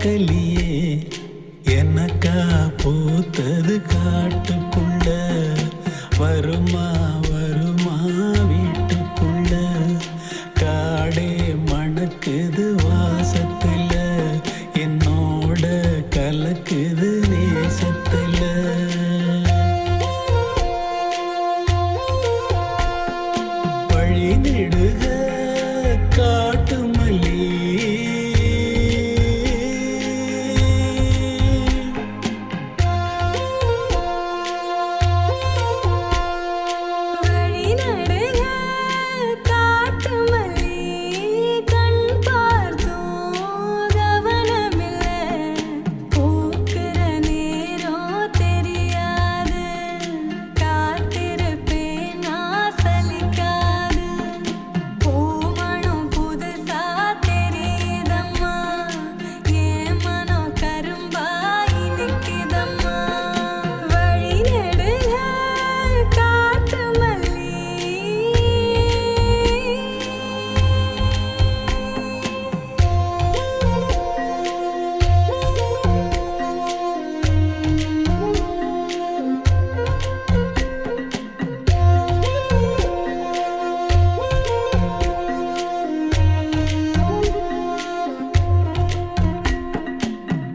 பார்க்கலியே எனக்கா பூத்தது காட்டுக்குள்ள வருமா வருமா வீட்டுக்குள்ள காடே மணக்குது வாசத்துல என்னோட கலக்குது நேசத்துல வழி நெடுக காட்டு மல்லி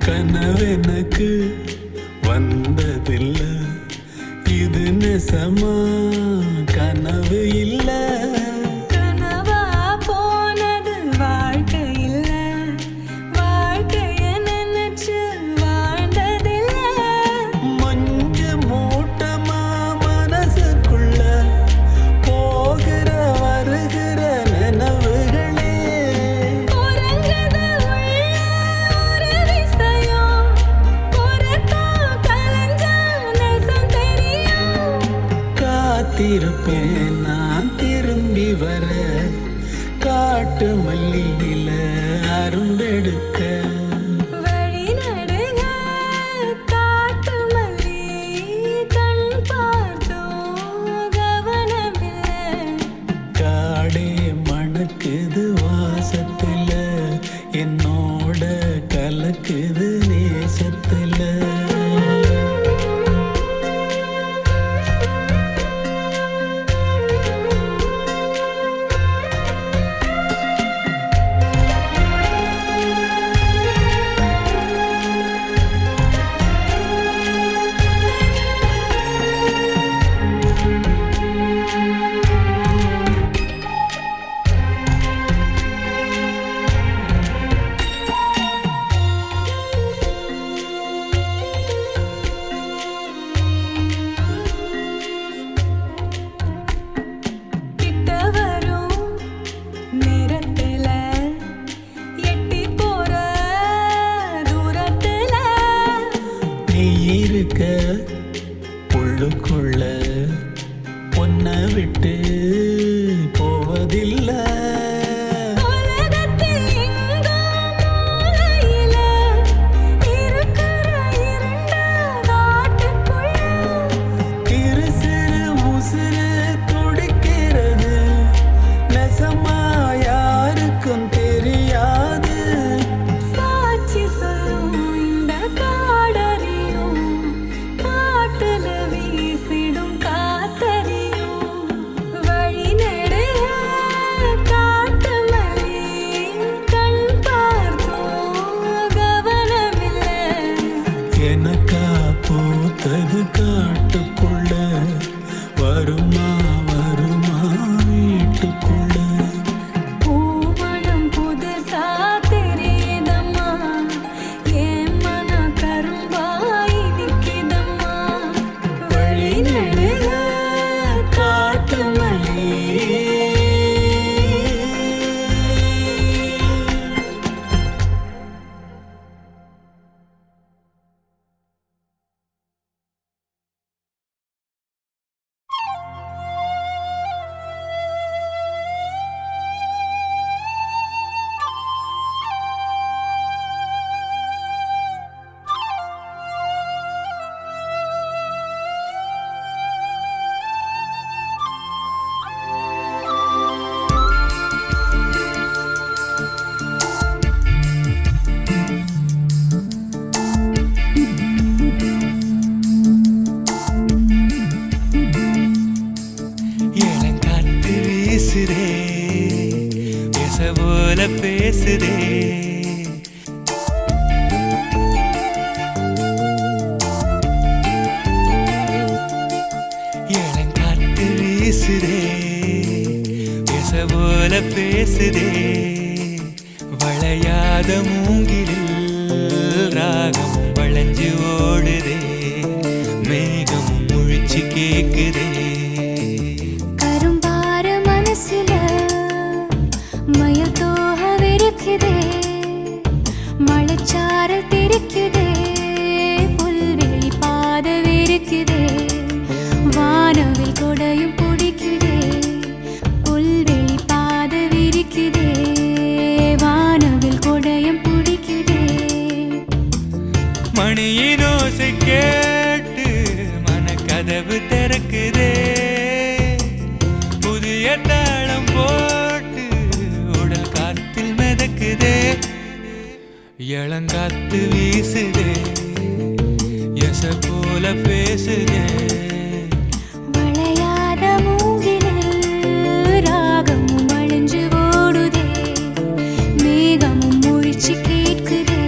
கனவெனக்கு வந்ததில்ல இது நெசமா கனவு இல்ல கனவா போனது வாழ்க்கை இல்ல வாழ்க்கைய நினைச்சு வாழ்ந்ததில்ல மஞ்சு மூட்டமா மனசுக்குள்ள போகிற வருகிற நினைவுகளே உறங்குது உள்ள ஒரு விஷயம் உறக்கம் கலைஞ்சா நெசம் தெரியும் காத்திருப்பேன் நான் திரும்பி வர காட்டு மல்லியில அரும்பெடுக்க வழி நடுக காட்டு மல்லி கண் பார்த்தோம் கவனமில்ல காடே மணக்குது வாசத்துல என்னோட கலக்குது நேசத்துல பேசுதே வளையாத மூங்கிலில் ராகம் வளைஞ்சு ஓடுதே மேகம் முழிச்சு கேக்குதே கரும்பார மனசுல மயில் தோக விரிக்குதே மழைச்சாரல் தெரிக்குதே புல்வெளி பாத விரிக்குதே வானவில் கொடையும் பிடிக்குதே புல்வெளி பாத விரிக்குதே வானவில் கொடையும் பிடிக்குதே மணியின் ஓசை கேட்டு மனக்கதவு திறக்குதே புதிய தாளம் போட்டு உடல் காத்தில் மிதக்குதே இளங்காத்து வீசுதே எச போல பேசுதே வளையாத மூங்கிலில் ராகமும் அழிஞ்சு ஓடுதே மேகமும் முழிச்சு கேட்குதே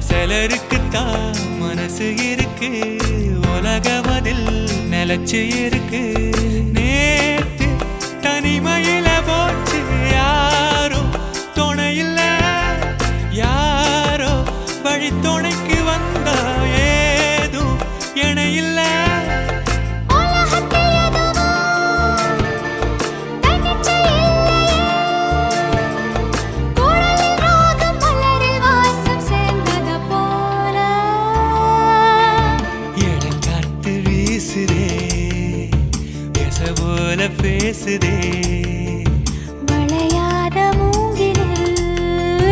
சிலருக்குத்தான் மனசு இருக்கு உலகமதில் நிலச்சு இருக்கு நேத்து தனிமையில போச்சு யாரும் துணையில்ல யாரோ வழி துணைக்கு வந்தா ஏதும் இணையில்ல போல பேசுதே வளையாத மூங்கிலில்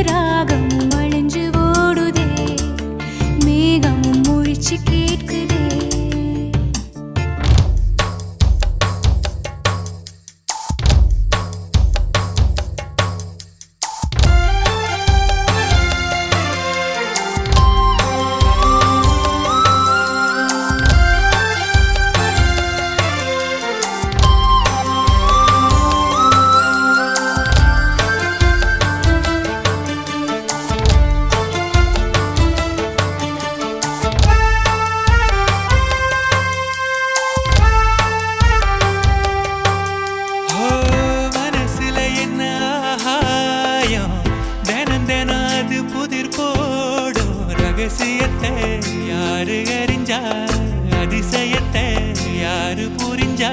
ராகமும் அழிஞ்சு ஓடுதே மேகமும் முழிச்சு கேட்குதே ரகசியத்தை யாரு அறிஞ்சா அதிசயத்தை யாரு புரிஞ்சா